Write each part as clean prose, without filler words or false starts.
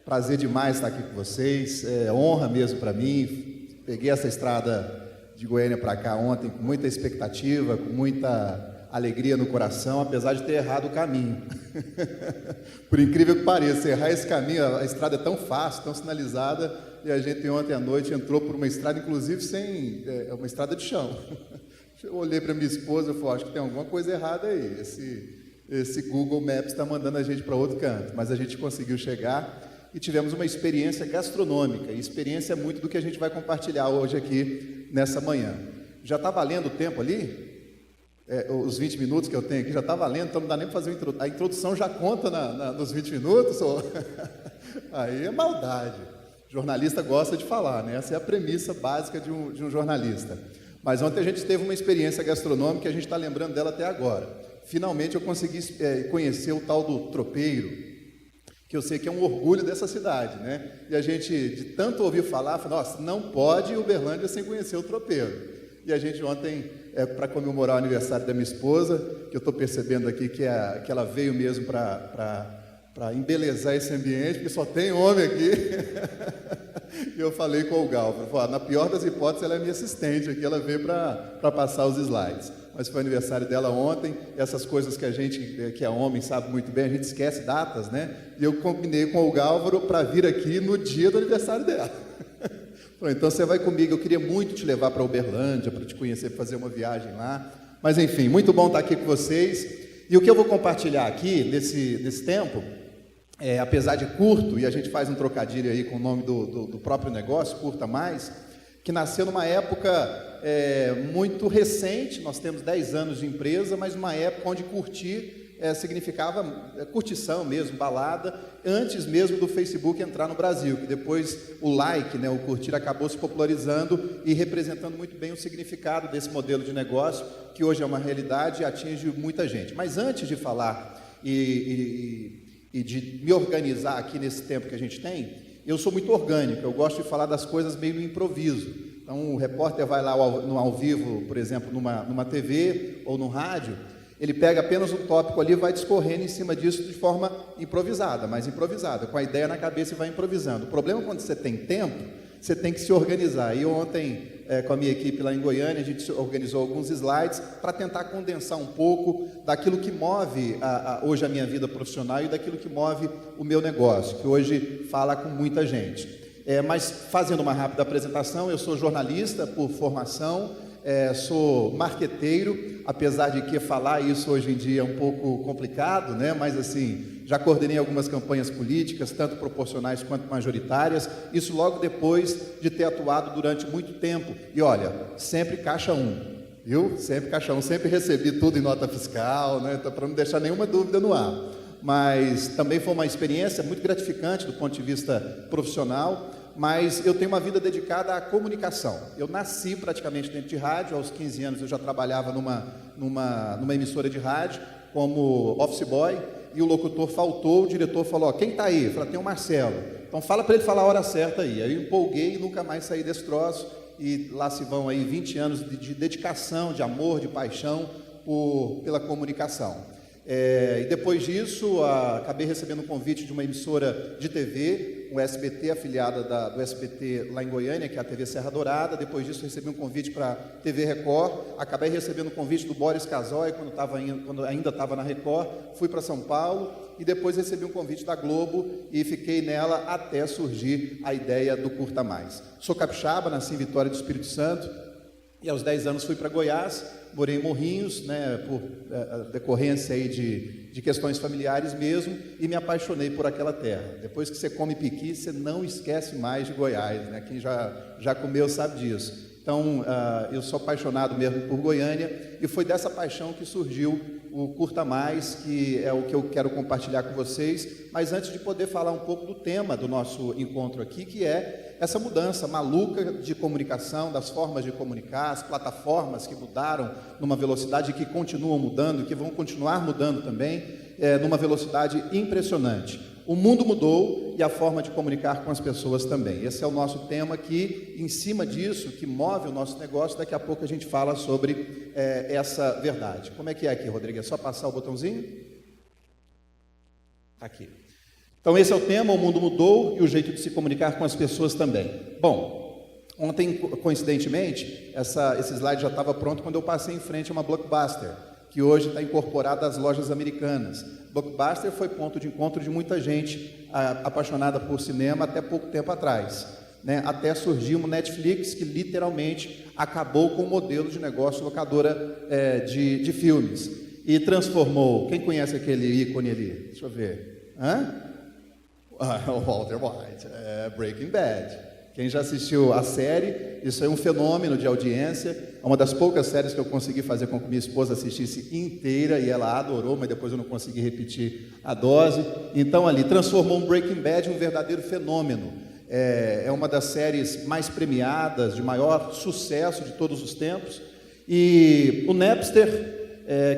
Prazer demais estar aqui com vocês, honra mesmo para mim. Peguei essa estrada de Goiânia para cá ontem com muita expectativa, com muita alegria no coração, apesar de ter errado o caminho. Por incrível que pareça, errar esse caminho, a estrada é tão fácil, tão sinalizada, e a gente ontem à noite entrou por uma estrada, inclusive sem uma estrada de chão. Eu olhei para minha esposa e falei, acho que tem alguma coisa errada aí, esse Google Maps está mandando a gente para outro canto, mas a gente conseguiu chegar e tivemos uma experiência gastronômica, e experiência muito do que a gente vai compartilhar hoje aqui nessa manhã. Já está valendo o tempo ali? Os 20 minutos que eu tenho aqui já está valendo, então não dá nem para fazer a introdução, já conta nos 20 minutos? Aí é maldade. O jornalista gosta de falar, né? Essa é a premissa básica de um jornalista. Mas ontem a gente teve uma experiência gastronômica e a gente está lembrando dela até agora. Finalmente eu consegui conhecer o tal do tropeiro, que eu sei que é um orgulho dessa cidade, né? E a gente, de tanto ouvir falar, falou, nossa, não pode Uberlândia sem conhecer o tropeiro. E a gente ontem, para comemorar o aniversário da minha esposa, que eu estou percebendo aqui que ela veio mesmo para embelezar esse ambiente, porque só tem homem aqui. E eu falei com o Galvão, na pior das hipóteses, ela é minha assistente aqui, ela veio para passar os slides. Mas foi o aniversário dela ontem, essas coisas que a gente, que é homem, sabe muito bem, a gente esquece datas, né? E eu combinei com o Gálvaro para vir aqui no dia do aniversário dela. Então você vai comigo, eu queria muito te levar para Uberlândia, para te conhecer, para fazer uma viagem lá. Mas enfim, muito bom estar aqui com vocês. E o que eu vou compartilhar aqui, nesse tempo, apesar de curto, e a gente faz um trocadilho aí com o nome do próprio negócio, Curta Mais, que nasceu numa época muito recente, nós temos 10 anos de empresa, mas numa época onde curtir significava curtição mesmo, balada, antes mesmo do Facebook entrar no Brasil, que depois o like, né, o curtir acabou se popularizando e representando muito bem o significado desse modelo de negócio, que hoje é uma realidade e atinge muita gente. Mas antes de falar e de me organizar aqui nesse tempo que a gente tem, eu sou muito orgânico, eu gosto de falar das coisas meio no improviso. Então, o repórter vai lá ao vivo, por exemplo, numa TV ou no rádio, ele pega apenas um tópico ali e vai discorrendo em cima disso de forma improvisada, mais improvisada, com a ideia na cabeça e vai improvisando. O problema é quando você tem tempo, você tem que se organizar. E ontem, com a minha equipe lá em Goiânia, a gente organizou alguns slides para tentar condensar um pouco daquilo que move hoje a minha vida profissional e daquilo que move o meu negócio, que hoje fala com muita gente. Mas, fazendo uma rápida apresentação, eu sou jornalista por formação, sou marqueteiro, apesar de que falar isso hoje em dia é um pouco complicado, né? Mas assim, já coordenei algumas campanhas políticas, tanto proporcionais quanto majoritárias, isso logo depois de ter atuado durante muito tempo. E olha, sempre caixa 1, viu? Sempre caixa 1, sempre recebi tudo em nota fiscal, né? Então, para não deixar nenhuma dúvida no ar. Mas também foi uma experiência muito gratificante do ponto de vista profissional, mas eu tenho uma vida dedicada à comunicação. Eu nasci praticamente dentro de rádio, aos 15 anos eu já trabalhava numa emissora de rádio como office boy, e o locutor faltou, o diretor falou, quem está aí? Eu falei, tem o Marcelo. Então fala para ele falar a hora certa aí. Aí eu empolguei e nunca mais saí desse troço, e lá se vão aí 20 anos de dedicação, de amor, de paixão pela comunicação. E depois disso, acabei recebendo um convite de uma emissora de TV, o SBT, afiliada do SBT lá em Goiânia, que é a TV Serra Dourada. Depois disso, recebi um convite para a TV Record. Acabei recebendo um convite do Boris Casoy, quando ainda estava na Record. Fui para São Paulo e depois recebi um convite da Globo e fiquei nela até surgir a ideia do Curta Mais. Sou capixaba, nasci em Vitória do Espírito Santo e aos 10 anos fui para Goiás. Morei em Morrinhos, né, por decorrência aí de questões familiares mesmo, e me apaixonei por aquela terra. Depois que você come piqui, você não esquece mais de Goiás, né? Quem já comeu sabe disso. Então, eu sou apaixonado mesmo por Goiânia, e foi dessa paixão que surgiu o Curta Mais, que é o que eu quero compartilhar com vocês. Mas antes de poder falar um pouco do tema do nosso encontro aqui, que é essa mudança maluca de comunicação, das formas de comunicar, as plataformas que mudaram numa velocidade que continuam mudando, que vão continuar mudando também, numa velocidade impressionante. O mundo mudou e a forma de comunicar com as pessoas também. Esse é o nosso tema aqui. Em cima disso, que move o nosso negócio, daqui a pouco a gente fala sobre essa verdade. Como é que é aqui, Rodrigo? É só passar o botãozinho? Aqui. Então esse é o tema, o mundo mudou e o jeito de se comunicar com as pessoas também. Bom, ontem, coincidentemente, esse slide já estava pronto quando eu passei em frente a uma Blockbuster, que hoje está incorporada às lojas americanas. Blockbuster foi ponto de encontro de muita gente apaixonada por cinema até pouco tempo atrás, né? Até surgiu o Netflix, que literalmente acabou com o modelo de negócio locadora de filmes e transformou... Quem conhece aquele ícone ali? Deixa eu ver. O Walter White, Breaking Bad. Quem já assistiu a série, isso é um fenômeno de audiência, é uma das poucas séries que eu consegui fazer com que minha esposa assistisse inteira, e ela adorou, mas depois eu não consegui repetir a dose. Então, ali, transformou um Breaking Bad em um verdadeiro fenômeno. É uma das séries mais premiadas, de maior sucesso de todos os tempos, e o Napster,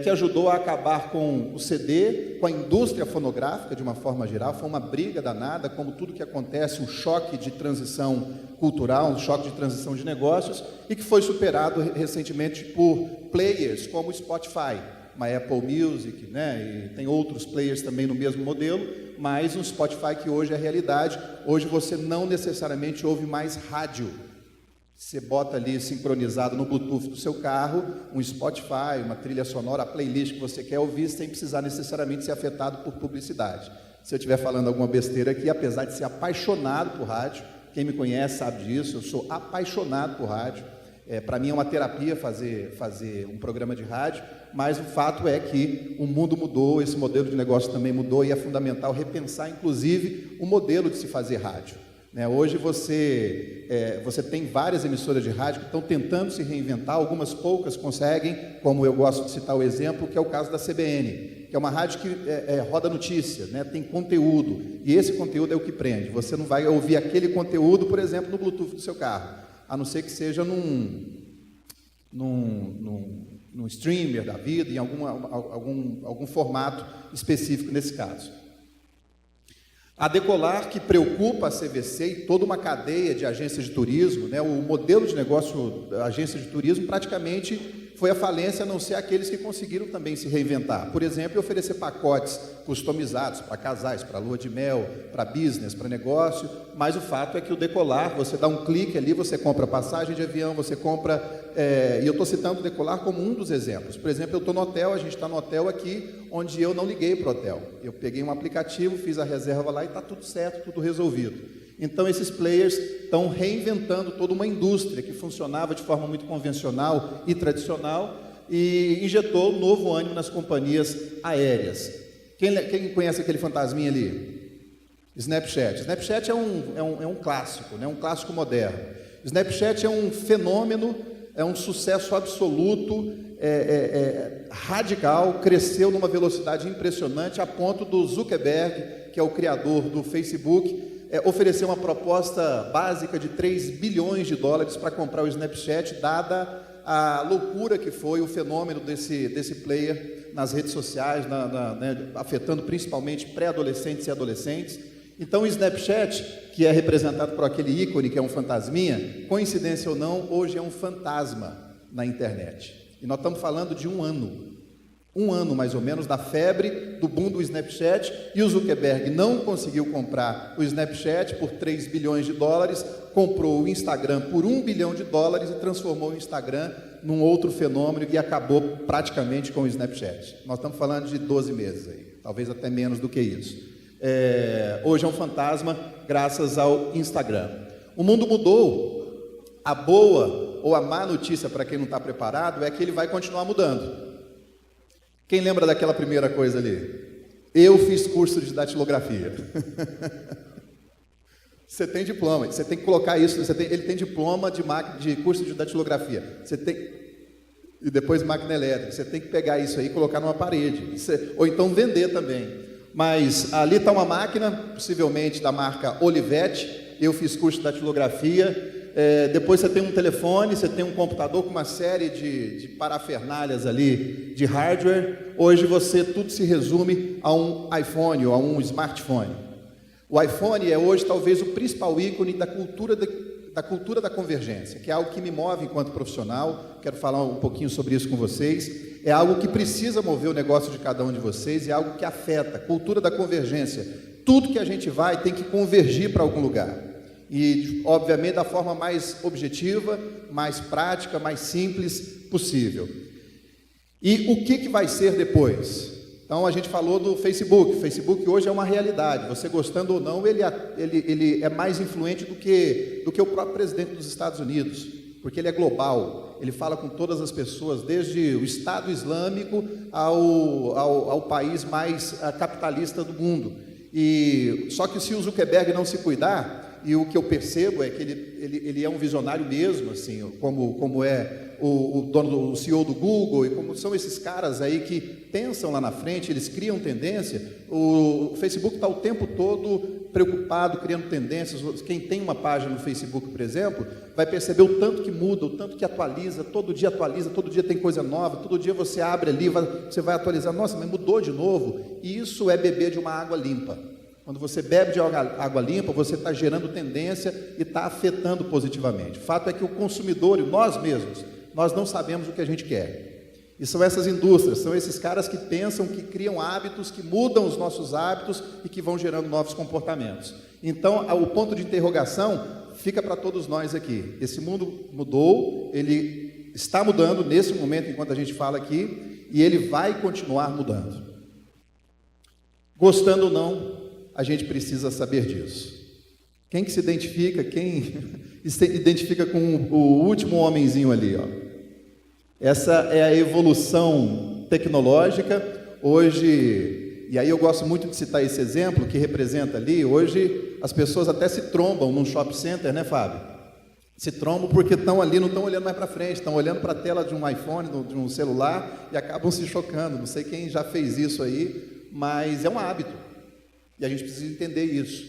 que ajudou a acabar com o CD, com a indústria fonográfica de uma forma geral, foi uma briga danada, como tudo que acontece, um choque de transição cultural, um choque de transição de negócios, e que foi superado recentemente por players como o Spotify, uma Apple Music, né? E tem outros players também no mesmo modelo, mas um Spotify que hoje é realidade. Hoje você não necessariamente ouve mais rádio. Você bota ali sincronizado no Bluetooth do seu carro, um Spotify, uma trilha sonora, a playlist que você quer ouvir, sem precisar necessariamente ser afetado por publicidade. Se eu estiver falando alguma besteira aqui, apesar de ser apaixonado por rádio, quem me conhece sabe disso, eu sou apaixonado por rádio. Para mim é uma terapia fazer um programa de rádio, mas o fato é que o mundo mudou, esse modelo de negócio também mudou, e é fundamental repensar, inclusive, o modelo de se fazer rádio. Hoje você tem várias emissoras de rádio que estão tentando se reinventar, algumas poucas conseguem, como eu gosto de citar o exemplo, que é o caso da CBN, que é uma rádio que roda notícia, né? Tem conteúdo, e esse conteúdo é o que prende. Você não vai ouvir aquele conteúdo, por exemplo, no Bluetooth do seu carro, a não ser que seja num streamer da vida, em algum formato específico nesse caso. A Decolar, que preocupa a CVC e toda uma cadeia de agências de turismo, né? O modelo de negócio da agência de turismo praticamente foi a falência, a não ser aqueles que conseguiram também se reinventar. Por exemplo, oferecer pacotes customizados para casais, para lua de mel, para business, para negócio, mas o fato é que o Decolar, você dá um clique ali, você compra passagem de avião, você compra... e eu estou citando o Decolar como um dos exemplos. Por exemplo, eu estou no hotel, a gente está no hotel aqui, onde eu não liguei para o hotel. Eu peguei um aplicativo, fiz a reserva lá e está tudo certo, tudo resolvido. Então, esses players estão reinventando toda uma indústria que funcionava de forma muito convencional e tradicional e injetou um novo ânimo nas companhias aéreas. Quem conhece aquele fantasminha ali? Snapchat. Snapchat é um clássico, né? Um clássico moderno. Snapchat é um fenômeno, é um sucesso absoluto, radical, cresceu numa velocidade impressionante, a ponto do Zuckerberg, que é o criador do Facebook, oferecer uma proposta básica de 3 bilhões de dólares para comprar o Snapchat, dada a loucura que foi o fenômeno desse player nas redes sociais, né, afetando principalmente pré-adolescentes e adolescentes. Então, o Snapchat, que é representado por aquele ícone, que é um fantasminha, coincidência ou não, hoje é um fantasma na internet. E nós estamos falando de um ano mais ou menos, da febre, do boom do Snapchat, e o Zuckerberg não conseguiu comprar o Snapchat por 3 bilhões de dólares, comprou o Instagram por 1 bilhão de dólares e transformou o Instagram num outro fenômeno e acabou praticamente com o Snapchat. Nós estamos falando de 12 meses aí, talvez até menos do que isso. Hoje é um fantasma graças ao Instagram. O mundo mudou. A boa ou a má notícia para quem não está preparado é que ele vai continuar mudando. Quem lembra daquela primeira coisa ali? Eu fiz curso de datilografia. Você tem diploma, você tem que colocar isso, ele tem diploma de curso de datilografia. E depois máquina elétrica. Você tem que pegar isso aí e colocar numa parede. Ou então vender também. Mas ali está uma máquina, possivelmente da marca Olivetti. Eu fiz curso de datilografia. Depois você tem um telefone, você tem um computador com uma série de parafernálias ali, de hardware. Hoje tudo se resume a um iPhone ou a um smartphone. O iPhone é hoje talvez o principal ícone da cultura da convergência, que é algo que me move enquanto profissional. Quero falar um pouquinho sobre isso com vocês. É algo que precisa mover o negócio de cada um de vocês, é algo que afeta. Cultura da convergência. tudo que a gente vai tem que convergir para algum lugar. E, obviamente, da forma mais objetiva, mais prática, mais simples possível. E o que vai ser depois? Então, a gente falou do Facebook. O Facebook hoje é uma realidade. Você gostando ou não, ele é mais influente do que o próprio presidente dos Estados Unidos, porque ele é global. Ele fala com todas as pessoas, desde o Estado Islâmico ao país mais capitalista do mundo. Só que se o Zuckerberg não se cuidar, e o que eu percebo é que ele é um visionário mesmo, assim, como é o dono, o CEO do Google, e como são esses caras aí que pensam lá na frente, eles criam tendência. O Facebook está o tempo todo preocupado, criando tendências. Quem tem uma página no Facebook, por exemplo, vai perceber o tanto que muda, o tanto que atualiza, todo dia tem coisa nova, todo dia você abre ali, você vai atualizar, nossa, mas mudou de novo. E isso é beber de uma água limpa. Quando você bebe de água limpa, você está gerando tendência e está afetando positivamente. O fato é que o consumidor e nós mesmos, nós não sabemos o que a gente quer. E são essas indústrias, são esses caras que pensam, que criam hábitos, que mudam os nossos hábitos e que vão gerando novos comportamentos. Então, o ponto de interrogação fica para todos nós aqui. Esse mundo mudou, ele está mudando nesse momento enquanto a gente fala aqui, e ele vai continuar mudando. Gostando ou não, a gente precisa saber disso. Quem que se identifica, quem se identifica com o último homenzinho ali, ó. Essa é a evolução tecnológica. Hoje, e aí eu gosto muito de citar esse exemplo que representa ali, hoje as pessoas até se trombam num shopping center, né, Fábio? Se trombam porque estão ali, não estão olhando mais para frente, estão olhando para a tela de um iPhone, de um celular, e acabam se chocando. Não sei quem já fez isso aí, mas é um hábito. E a gente precisa entender isso.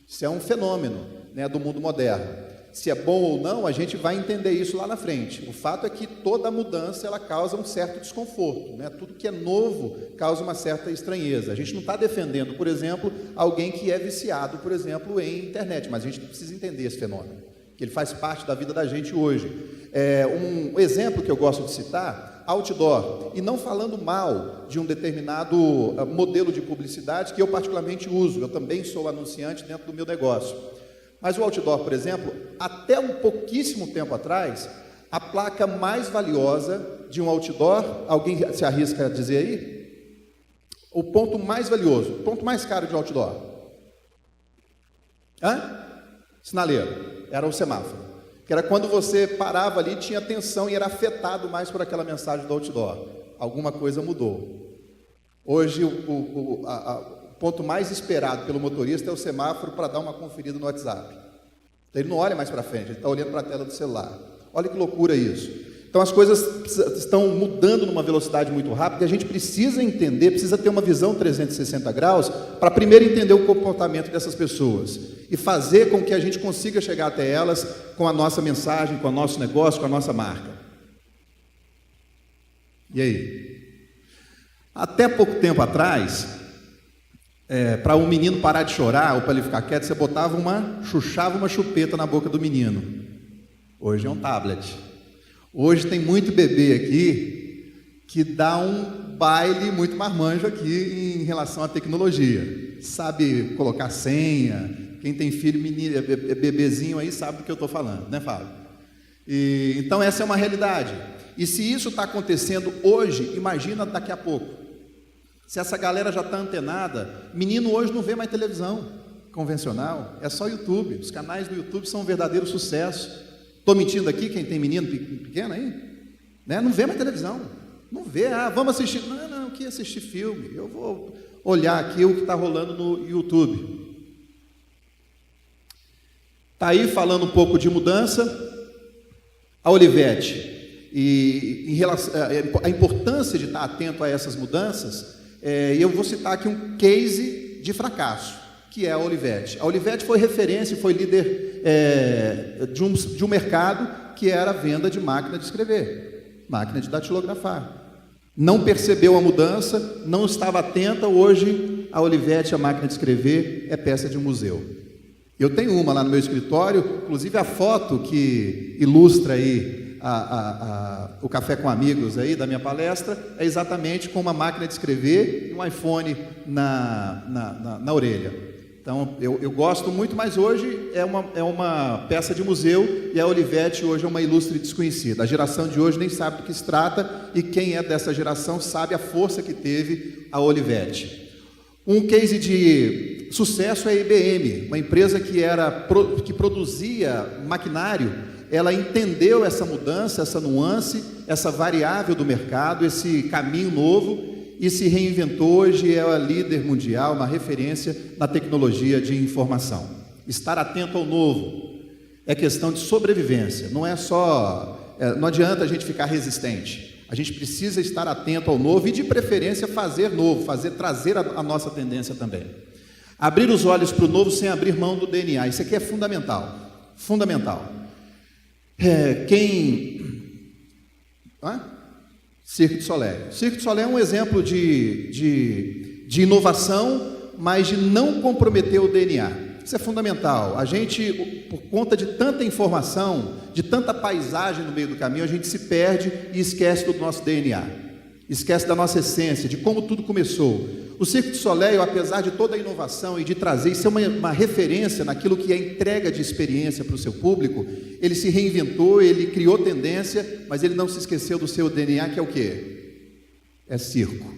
Isso é um fenômeno, né, do mundo moderno. Se é bom ou não, a gente vai entender isso lá na frente. O fato é que toda mudança ela causa um certo desconforto, né? Tudo que é novo causa uma certa estranheza. A gente não está defendendo, por exemplo, alguém que é viciado, por exemplo, em internet, mas a gente precisa entender esse fenômeno, que ele faz parte da vida da gente hoje. Um exemplo que eu gosto de citar, outdoor, e não falando mal de um determinado modelo de publicidade que eu particularmente uso, eu também sou anunciante dentro do meu negócio. Mas o outdoor, por exemplo, até um pouquíssimo tempo atrás, a placa mais valiosa de um outdoor, alguém se arrisca a dizer aí? O ponto mais valioso, o ponto mais caro de um outdoor? Sinaleiro, era o semáforo. Que era quando você parava ali, tinha atenção e era afetado mais por aquela mensagem do outdoor. Alguma coisa mudou. Hoje, o ponto mais esperado pelo motorista é o semáforo para dar uma conferida no WhatsApp. Então, ele não olha mais para frente, ele está olhando para a tela do celular. Olha que loucura isso. Então, as coisas estão mudando numa velocidade muito rápida e a gente precisa entender, precisa ter uma visão 360 graus para primeiro entender o comportamento dessas pessoas e fazer com que a gente consiga chegar até elas com a nossa mensagem, com o nosso negócio, com a nossa marca. E aí? Até pouco tempo atrás, para um menino parar de chorar ou para ele ficar quieto, você chuchava uma chupeta na boca do menino. Hoje é um tablet. Hoje tem muito bebê aqui que dá um baile muito marmanjo aqui em relação à tecnologia. Sabe colocar senha, quem tem filho, menino, bebezinho aí sabe do que eu estou falando, né, Fábio? Então essa é uma realidade. E se isso está acontecendo hoje, imagina daqui a pouco. Se essa galera já está antenada, menino hoje não vê mais televisão convencional, é só YouTube. Os canais do YouTube são um verdadeiro sucesso. Estou mentindo aqui, quem tem menino pequeno aí? Né? Não vê mais televisão. Não vê, vamos assistir. Não, que assistir filme. Eu vou olhar aqui o que está rolando no YouTube. Está aí falando um pouco de mudança. A Olivetti. E em relação a importância de estar atento a essas mudanças, eu vou citar aqui um case de fracasso, que é a Olivetti. A Olivetti foi referência, foi líder de um mercado que era a venda de máquina de escrever, máquina de datilografar. Não percebeu a mudança, não estava atenta. Hoje, a Olivetti, a máquina de escrever, é peça de um museu. Eu tenho uma lá no meu escritório, inclusive a foto que ilustra aí o Café com Amigos aí da minha palestra, é exatamente com uma máquina de escrever e um iPhone na orelha. Então, eu gosto muito, mas hoje é uma peça de museu e a Olivetti hoje é uma ilustre desconhecida. A geração de hoje nem sabe do que se trata e quem é dessa geração sabe a força que teve a Olivetti. Um case de sucesso é a IBM, uma empresa que produzia maquinário. Ela entendeu essa mudança, essa nuance, essa variável do mercado, esse caminho novo, e se reinventou. Hoje é a líder mundial, uma referência na tecnologia de informação. Estar atento ao novo é questão de sobrevivência, não adianta a gente ficar resistente, a gente precisa estar atento ao novo e, de preferência, fazer novo, trazer a nossa tendência também. Abrir os olhos para o novo sem abrir mão do DNA, isso aqui é fundamental, fundamental. Cirque du Soleil. Cirque du Soleil é um exemplo de inovação, mas de não comprometer o DNA. Isso é fundamental. A gente, por conta de tanta informação, de tanta paisagem no meio do caminho, a gente se perde e esquece do nosso DNA. Esquece da nossa essência, de como tudo começou. O Cirque du Soleil, apesar de toda a inovação e de trazer, ser uma referência naquilo que é entrega de experiência para o seu público, ele se reinventou, ele criou tendência, mas ele não se esqueceu do seu DNA, que é o quê? É circo.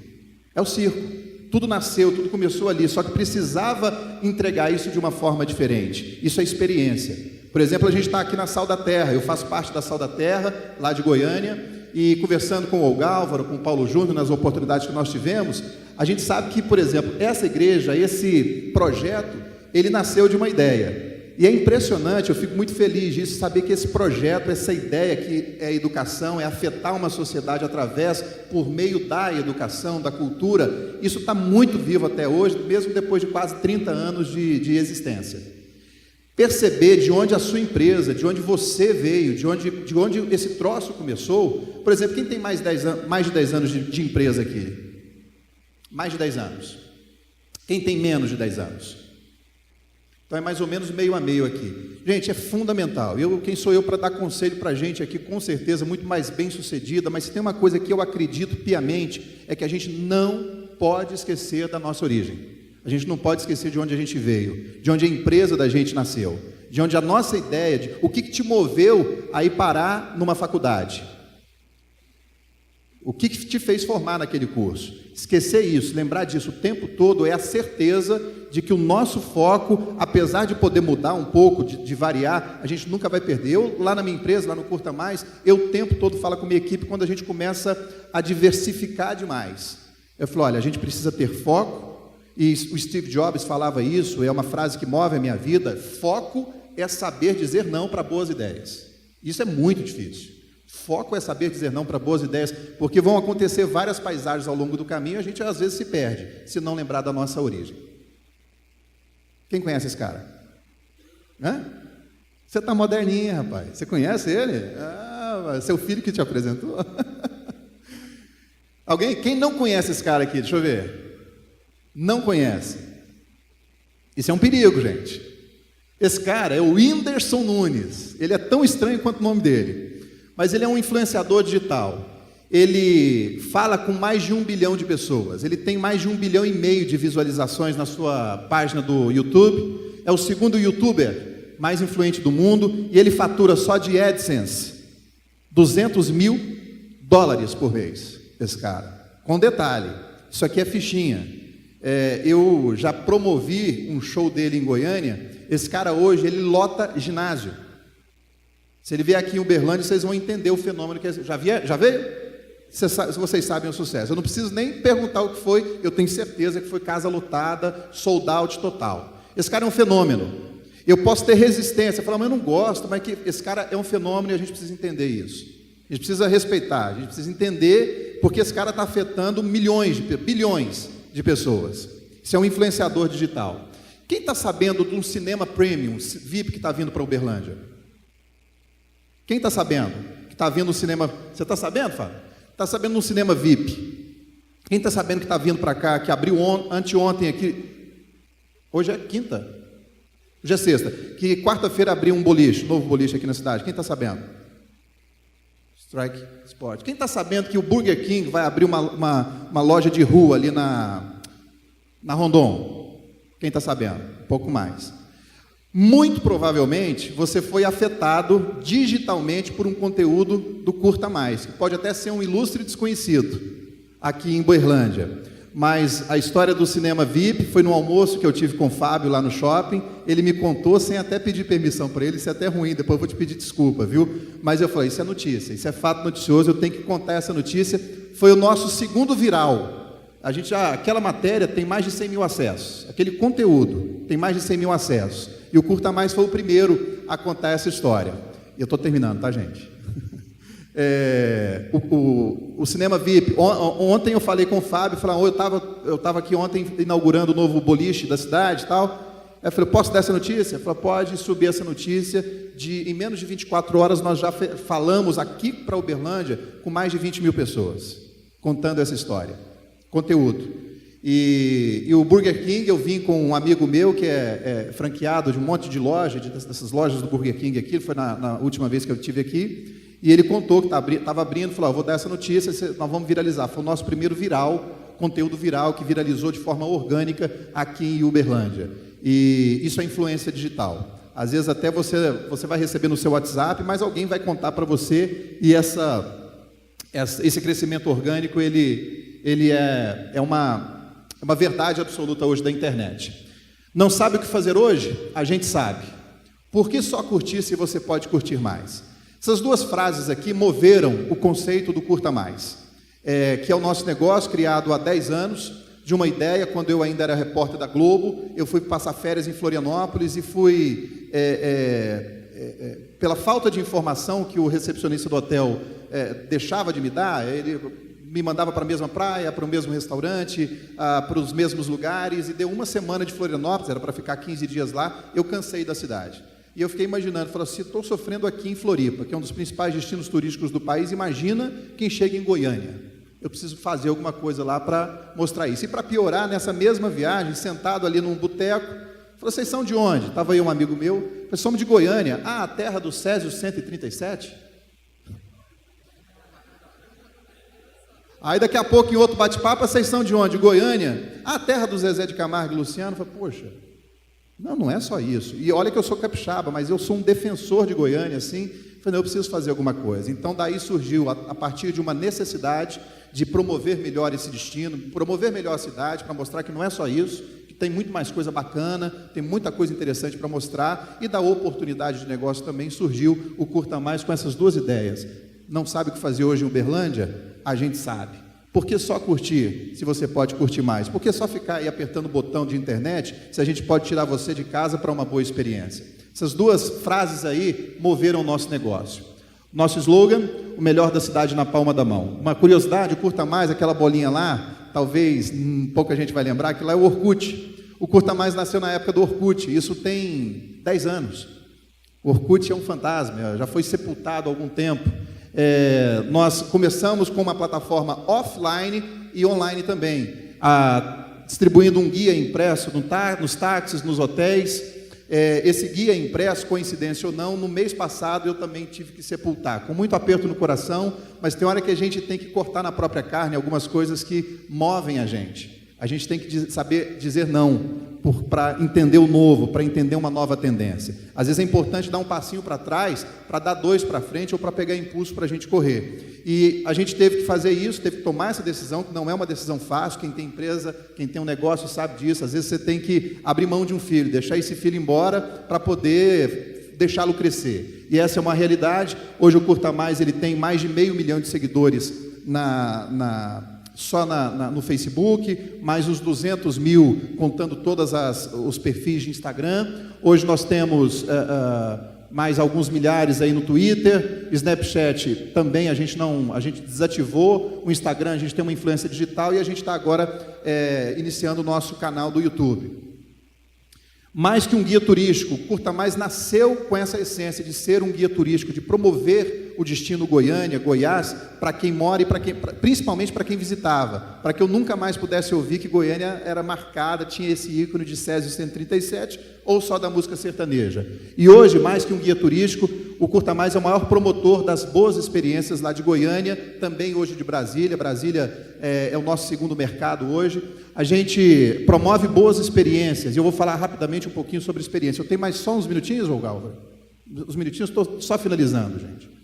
É o circo. Tudo nasceu, tudo começou ali, só que precisava entregar isso de uma forma diferente. Isso é experiência. Por exemplo, a gente está aqui na Sal da Terra, eu faço parte da Sal da Terra, lá de Goiânia, e conversando com o Olga Álvaro, com o Paulo Júnior, nas oportunidades que nós tivemos, a gente sabe que, por exemplo, essa igreja, esse projeto, ele nasceu de uma ideia. E é impressionante, eu fico muito feliz disso, saber que esse projeto, essa ideia que é a educação, é afetar uma sociedade por meio da educação, da cultura, isso está muito vivo até hoje, mesmo depois de quase 30 anos de existência. Perceber de onde a sua empresa, de onde você veio, de onde esse troço começou. Por exemplo, quem tem mais de 10 anos de empresa aqui? Mais de 10 anos. Quem tem menos de 10 anos? Então é mais ou menos meio a meio aqui. Gente, é fundamental. Quem sou eu para dar conselho para a gente aqui, com certeza, muito mais bem sucedida, mas se tem uma coisa que eu acredito piamente, é que a gente não pode esquecer da nossa origem. A gente não pode esquecer de onde a gente veio, de onde a empresa da gente nasceu, de onde a nossa ideia, o que te moveu a ir parar numa faculdade, o que te fez formar naquele curso. Esquecer isso, lembrar disso o tempo todo é a certeza de que o nosso foco, apesar de poder mudar um pouco, de variar, a gente nunca vai perder. Eu, lá na minha empresa, lá no Curta Mais, eu o tempo todo falo com a minha equipe, quando a gente começa a diversificar demais. Eu falo, olha, a gente precisa ter foco. E o Steve Jobs falava isso, é uma frase que move a minha vida: foco é saber dizer não para boas ideias. Isso é muito difícil. Foco é saber dizer não para boas ideias, porque vão acontecer várias paisagens ao longo do caminho e a gente às vezes se perde, se não lembrar da nossa origem. Quem conhece esse cara? Você está moderninha, rapaz. Você conhece ele? Seu filho que te apresentou. Alguém? Quem não conhece esse cara aqui? Deixa eu ver. Não conhece. Isso é um perigo, gente. Esse cara é o Whindersson Nunes. Ele é tão estranho quanto o nome dele, mas ele é um influenciador digital. Ele fala com mais de 1 bilhão de pessoas. Ele tem mais de 1,5 bilhão de visualizações na sua página do YouTube. É o segundo youtuber mais influente do mundo e ele fatura só de AdSense $200 mil por mês. Esse cara. Com detalhe, isso aqui é fichinha. Eu já promovi um show dele em Goiânia. Esse cara hoje, ele lota ginásio. Se ele vier aqui em Uberlândia, vocês vão entender o fenômeno que é. Já veio? Vocês sabem o sucesso. Eu não preciso nem perguntar o que foi, eu tenho certeza que foi casa lotada, sold out total. Esse cara é um fenômeno. Eu posso ter resistência, falar, mas eu não gosto, mas que esse cara é um fenômeno e a gente precisa entender isso. A gente precisa respeitar, a gente precisa entender, porque esse cara está afetando bilhões de pessoas. Isso é um influenciador digital. Quem está sabendo de um cinema premium, VIP, que está vindo para Uberlândia? Quem está sabendo que está vindo um cinema... Você está sabendo, Fábio? Está sabendo de um cinema VIP? Quem está sabendo que está vindo para cá, que abriu anteontem aqui? Hoje é quinta. Hoje é sexta. Que quarta-feira abriu um boliche, novo boliche aqui na cidade. Quem está sabendo? Strike Sport. Quem está sabendo que o Burger King vai abrir uma loja de rua ali na Rondon? Quem está sabendo? Um pouco mais. Muito provavelmente, você foi afetado digitalmente por um conteúdo do Curta Mais, que pode até ser um ilustre desconhecido aqui em Uberlândia. Mas a história do cinema VIP foi no almoço que eu tive com o Fábio lá no shopping. Ele me contou sem até pedir permissão para ele. Isso é até ruim, depois eu vou te pedir desculpa, viu? Mas eu falei, isso é notícia, isso é fato noticioso, eu tenho que contar essa notícia. Foi o nosso segundo viral. Aquela matéria tem mais de 100 mil acessos. Aquele conteúdo tem mais de 100 mil acessos. E o Curta Mais foi o primeiro a contar essa história. E eu estou terminando, tá, gente? O cinema VIP, ontem eu falei com o Fábio, eu estava aqui ontem inaugurando o novo boliche da cidade e tal, eu falei, posso dar essa notícia? Ele falou, pode subir essa notícia, em menos de 24 horas nós já falamos aqui para Uberlândia com mais de 20 mil pessoas, contando essa história, conteúdo. E o Burger King, eu vim com um amigo meu que é franqueado de um monte de loja, dessas lojas do Burger King aqui, foi na última vez que eu estive aqui. E ele contou que estava abrindo, falou, vou dar essa notícia, nós vamos viralizar. Foi o nosso primeiro viral, conteúdo viral, que viralizou de forma orgânica aqui em Uberlândia. E isso é influência digital. Às vezes até você vai receber no seu WhatsApp, mas alguém vai contar para você, e esse crescimento orgânico, ele é uma verdade absoluta hoje da internet. Não sabe o que fazer hoje? A gente sabe. Por que só curtir se você pode curtir mais? Essas duas frases aqui moveram o conceito do Curta Mais, que é o nosso negócio criado há 10 anos, de uma ideia, quando eu ainda era repórter da Globo, eu fui passar férias em Florianópolis e fui, pela falta de informação que o recepcionista do hotel deixava de me dar, ele me mandava para a mesma praia, para o mesmo restaurante, para os mesmos lugares, e deu uma semana de Florianópolis, era para ficar 15 dias lá, eu cansei da cidade. E eu fiquei imaginando, falei assim, estou sofrendo aqui em Floripa, que é um dos principais destinos turísticos do país, imagina quem chega em Goiânia. Eu preciso fazer alguma coisa lá para mostrar isso. E para piorar, nessa mesma viagem, sentado ali num boteco, falei, vocês são de onde? Estava aí um amigo meu, falei, somos de Goiânia. Ah, a terra do Césio 137? Aí daqui a pouco, em outro bate-papo, vocês são de onde? Goiânia? Ah, a terra do Zezé de Camargo e Luciano? Eu falei, poxa... Não é só isso. E olha que eu sou capixaba, mas eu sou um defensor de Goiânia, assim. Falei, eu preciso fazer alguma coisa. Então, daí surgiu, a partir de uma necessidade de promover melhor esse destino, promover melhor a cidade, para mostrar que não é só isso, que tem muito mais coisa bacana, tem muita coisa interessante para mostrar, e da oportunidade de negócio também surgiu o Curta Mais com essas duas ideias. Não sabe o que fazer hoje em Uberlândia? A gente sabe. Por que só curtir, se você pode curtir mais? Por que só ficar aí apertando o botão de internet, se a gente pode tirar você de casa para uma boa experiência? Essas duas frases aí moveram o nosso negócio. Nosso slogan, o melhor da cidade na palma da mão. Uma curiosidade, Curta Mais, aquela bolinha lá, talvez pouca gente vai lembrar, que lá é o Orkut. O Curta Mais nasceu na época do Orkut, isso tem 10 anos. O Orkut é um fantasma, já foi sepultado há algum tempo. Nós começamos com uma plataforma offline e online também, distribuindo um guia impresso nos táxis, nos hotéis. Esse guia impresso, coincidência ou não, no mês passado eu também tive que sepultar, com muito aperto no coração, mas tem hora que a gente tem que cortar na própria carne algumas coisas que movem a gente. A gente tem que saber dizer não, para entender o novo, para entender uma nova tendência. Às vezes é importante dar um passinho para trás, para dar 2 para frente ou para pegar impulso para a gente correr. E a gente teve que fazer isso, teve que tomar essa decisão, que não é uma decisão fácil. Quem tem empresa, quem tem um negócio sabe disso. Às vezes você tem que abrir mão de um filho, deixar esse filho embora para poder deixá-lo crescer. E essa é uma realidade. Hoje o Curta Mais ele tem mais de 500 mil de seguidores só no Facebook, mais os 200 mil, contando todos os perfis de Instagram. Hoje nós temos mais alguns milhares aí no Twitter, Snapchat também a gente desativou, o Instagram a gente tem uma influência digital e a gente está agora iniciando o nosso canal do YouTube. Mais que um guia turístico, o Curta Mais nasceu com essa essência de ser um guia turístico, de promover o destino Goiânia, Goiás, para quem mora e principalmente para quem visitava, para que eu nunca mais pudesse ouvir que Goiânia era marcada, tinha esse ícone de Césio 137, ou só da música sertaneja. E hoje, mais que um guia turístico, o Curta Mais é o maior promotor das boas experiências lá de Goiânia, também hoje de Brasília. Brasília é o nosso segundo mercado hoje. A gente promove boas experiências, e eu vou falar rapidamente um pouquinho sobre experiência. Eu tenho mais só uns minutinhos, Galva? Os minutinhos, estou só finalizando, gente.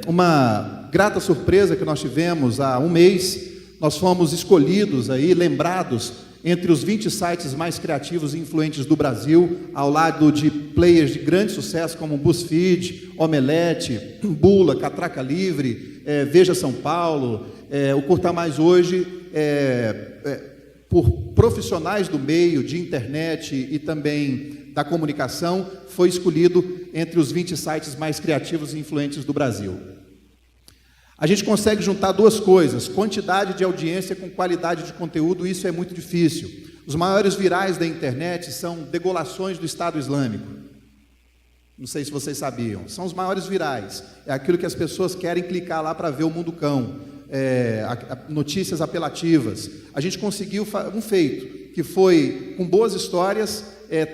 Uma grata surpresa que nós tivemos há um mês, nós fomos escolhidos aí, lembrados entre os 20 sites mais criativos e influentes do Brasil, ao lado de players de grande sucesso como BuzzFeed, Omelete, Bula, Catraca Livre, Veja São Paulo. O Curta Mais hoje, por profissionais do meio, de internet e também da comunicação, foi escolhido entre os 20 sites mais criativos e influentes do Brasil. A gente consegue juntar duas coisas, quantidade de audiência com qualidade de conteúdo, isso é muito difícil. Os maiores virais da internet são degolações do Estado Islâmico. Não sei se vocês sabiam, são os maiores virais. É aquilo que as pessoas querem clicar lá para ver o mundo cão. Notícias apelativas. A gente conseguiu um feito, que foi, com boas histórias,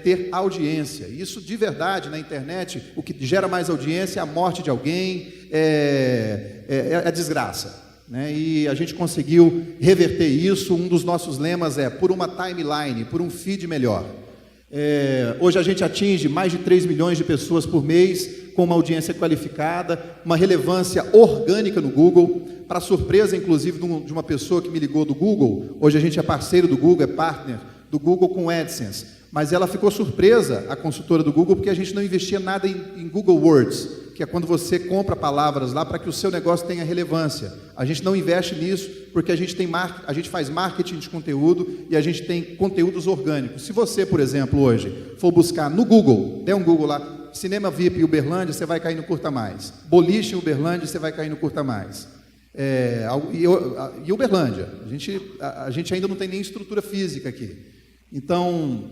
ter audiência. Isso, de verdade, na internet, o que gera mais audiência é a morte de alguém, é a desgraça, né? E a gente conseguiu reverter isso. Um dos nossos lemas é por uma timeline, por um feed melhor. Hoje a gente atinge mais de 3 milhões de pessoas por mês, com uma audiência qualificada, uma relevância orgânica no Google, para surpresa, inclusive, de uma pessoa que me ligou do Google. Hoje a gente é parceiro do Google, é partner do Google com AdSense, mas ela ficou surpresa, a consultora do Google, porque a gente não investia nada em Google Words, que é quando você compra palavras lá para que o seu negócio tenha relevância. A gente não investe nisso porque a gente faz marketing de conteúdo e a gente tem conteúdos orgânicos. Se você, por exemplo, hoje for buscar no Google, der um Google lá, Cinema VIP em Uberlândia, você vai cair no Curta Mais. Boliche em Uberlândia, você vai cair no Curta Mais. E Uberlândia, a gente ainda não tem nem estrutura física aqui. Então,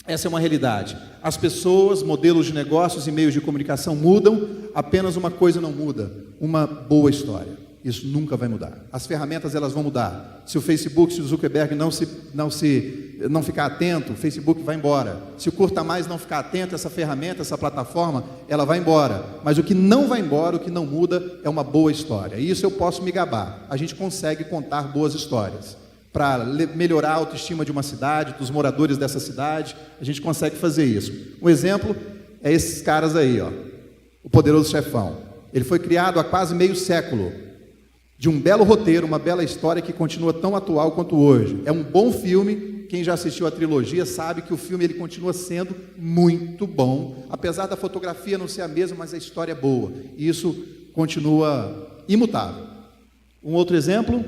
essa é uma realidade. As pessoas, modelos de negócios e meios de comunicação mudam, apenas uma coisa não muda, uma boa história. Isso nunca vai mudar. As ferramentas, elas vão mudar. Se o Facebook, se o Zuckerberg não ficar atento, o Facebook vai embora. Se o Curta Mais não ficar atento, essa ferramenta, essa plataforma, ela vai embora. Mas o que não vai embora, o que não muda, é uma boa história. E isso eu posso me gabar. A gente consegue contar boas histórias. Para melhorar a autoestima de uma cidade, dos moradores dessa cidade, a gente consegue fazer isso. Um exemplo é esses caras aí, ó, O Poderoso Chefão. Ele foi criado há quase meio século, de um belo roteiro, uma bela história que continua tão atual quanto hoje. É um bom filme, quem já assistiu a trilogia sabe que o filme ele continua sendo muito bom, apesar da fotografia não ser a mesma, mas a história é boa, e isso continua imutável. Um outro exemplo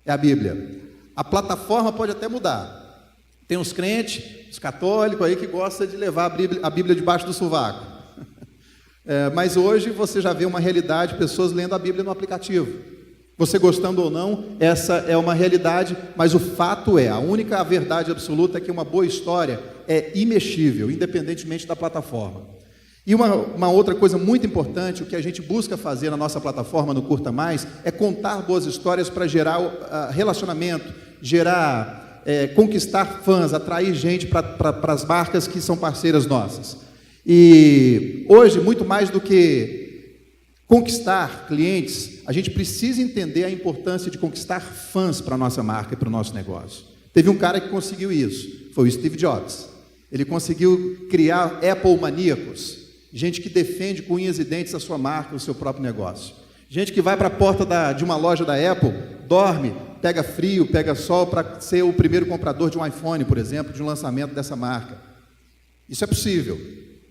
é a Bíblia. A plataforma pode até mudar. Tem uns crentes, os católicos aí que gostam de levar a Bíblia debaixo do sovaco. Mas hoje você já vê uma realidade, pessoas lendo a Bíblia no aplicativo. Você gostando ou não, essa é uma realidade, mas o fato é, a única verdade absoluta é que uma boa história é imexível, independentemente da plataforma. E uma outra coisa muito importante, o que a gente busca fazer na nossa plataforma, no Curta Mais, é contar boas histórias para gerar relacionamento, conquistar fãs, atrair gente para as marcas que são parceiras nossas. E hoje, muito mais do que conquistar clientes, a gente precisa entender a importância de conquistar fãs para a nossa marca e para o nosso negócio. Teve um cara que conseguiu isso, foi o Steve Jobs. Ele conseguiu criar Apple maníacos, gente que defende com unhas e dentes a sua marca, o seu próprio negócio. Gente que vai para a porta de uma loja da Apple, dorme, pega frio, pega sol para ser o primeiro comprador de um iPhone, por exemplo, de um lançamento dessa marca. Isso é possível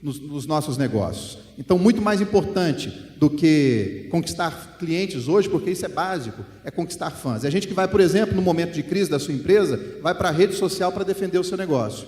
nos nossos negócios. Então, muito mais importante do que conquistar clientes hoje, porque isso é básico, é conquistar fãs. É gente que vai, por exemplo, no momento de crise da sua empresa, vai para a rede social para defender o seu negócio.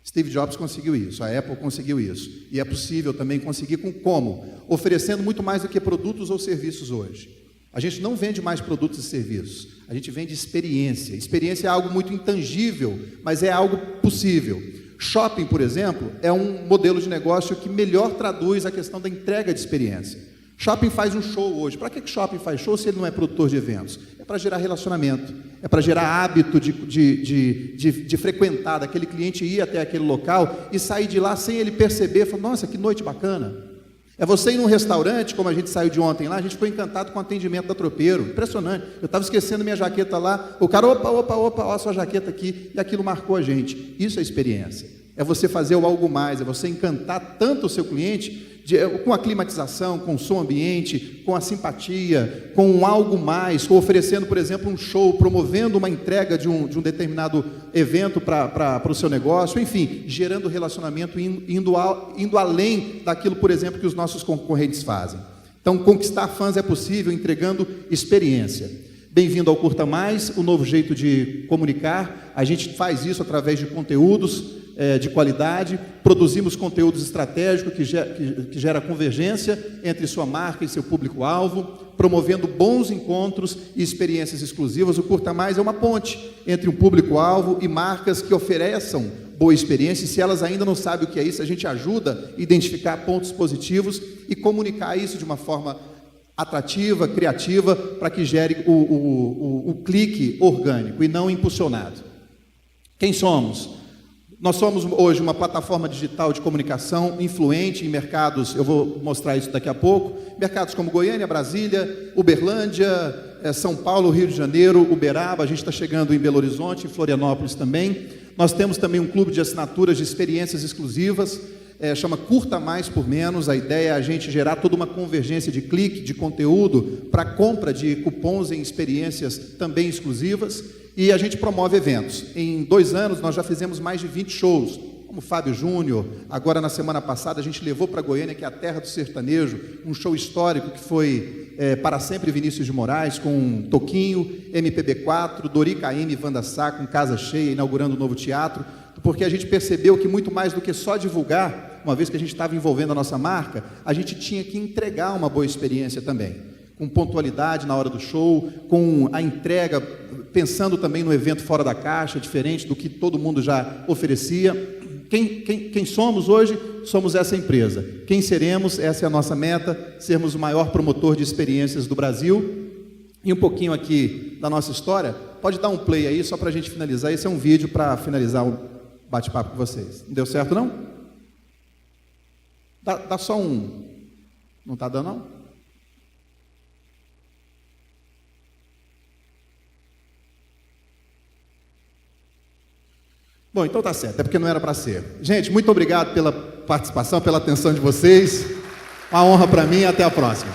Steve Jobs conseguiu isso, a Apple conseguiu isso. E é possível também conseguir como? Oferecendo muito mais do que produtos ou serviços hoje. A gente não vende mais produtos e serviços, a gente vende experiência. Experiência é algo muito intangível, mas é algo possível. Shopping, por exemplo, é um modelo de negócio que melhor traduz a questão da entrega de experiência. Shopping faz um show hoje. Para que shopping faz show se ele não é produtor de eventos? É para gerar relacionamento, é para gerar hábito de frequentar, daquele cliente ir até aquele local e sair de lá sem ele perceber, falar, nossa, que noite bacana. É você ir num restaurante, como a gente saiu de ontem lá, a gente ficou encantado com o atendimento da Tropeiro, impressionante. Eu estava esquecendo minha jaqueta lá, o cara, opa, ó a sua jaqueta aqui, e aquilo marcou a gente. Isso é experiência. É você fazer o algo mais, é você encantar tanto o seu cliente, com a climatização, com o som ambiente, com a simpatia, com um algo mais, com oferecendo, por exemplo, um show, promovendo uma entrega de um determinado evento para o seu negócio, enfim, gerando relacionamento, indo além daquilo, por exemplo, que os nossos concorrentes fazem. Então, conquistar fãs é possível entregando experiência. Bem-vindo ao Curta Mais, o novo jeito de comunicar. A gente faz isso através de conteúdos de qualidade, produzimos conteúdos estratégicos que gera convergência entre sua marca e seu público-alvo, promovendo bons encontros e experiências exclusivas. O Curta Mais é uma ponte entre um público-alvo e marcas que ofereçam boa experiência, e se elas ainda não sabem o que é isso, a gente ajuda a identificar pontos positivos e comunicar isso de uma forma atrativa, criativa, para que gere o clique orgânico e não impulsionado. Quem somos? Nós somos hoje uma plataforma digital de comunicação influente em mercados, eu vou mostrar isso daqui a pouco, mercados como Goiânia, Brasília, Uberlândia, São Paulo, Rio de Janeiro, Uberaba, a gente está chegando em Belo Horizonte, em Florianópolis também. Nós temos também um clube de assinaturas de experiências exclusivas, chama Curta Mais por Menos. A ideia é a gente gerar toda uma convergência de clique, de conteúdo, para compra de cupons em experiências também exclusivas, e a gente promove eventos. Em 2 anos nós já fizemos mais de 20 shows, como Fábio Júnior. Agora na semana passada a gente levou para Goiânia, que é a terra do sertanejo, um show histórico que foi Para Sempre Vinícius de Moraes, com Toquinho, MPB4, Dori Caymmi e Wanda Sá, com casa cheia, inaugurando um novo teatro, porque a gente percebeu que muito mais do que só divulgar, uma vez que a gente estava envolvendo a nossa marca, a gente tinha que entregar uma boa experiência também, com pontualidade na hora do show, com a entrega, pensando também no evento fora da caixa, diferente do que todo mundo já oferecia. Quem somos hoje? Somos essa empresa. Quem seremos? Essa é a nossa meta, sermos o maior promotor de experiências do Brasil. E um pouquinho aqui da nossa história. Pode dar um play aí, só para a gente finalizar. Esse é um vídeo para finalizar o bate-papo com vocês. Não deu certo, não? Dá só um... Não está dando, não? Bom, então tá certo, é porque não era para ser. Gente, muito obrigado pela participação, pela atenção de vocês. Uma honra para mim e até a próxima.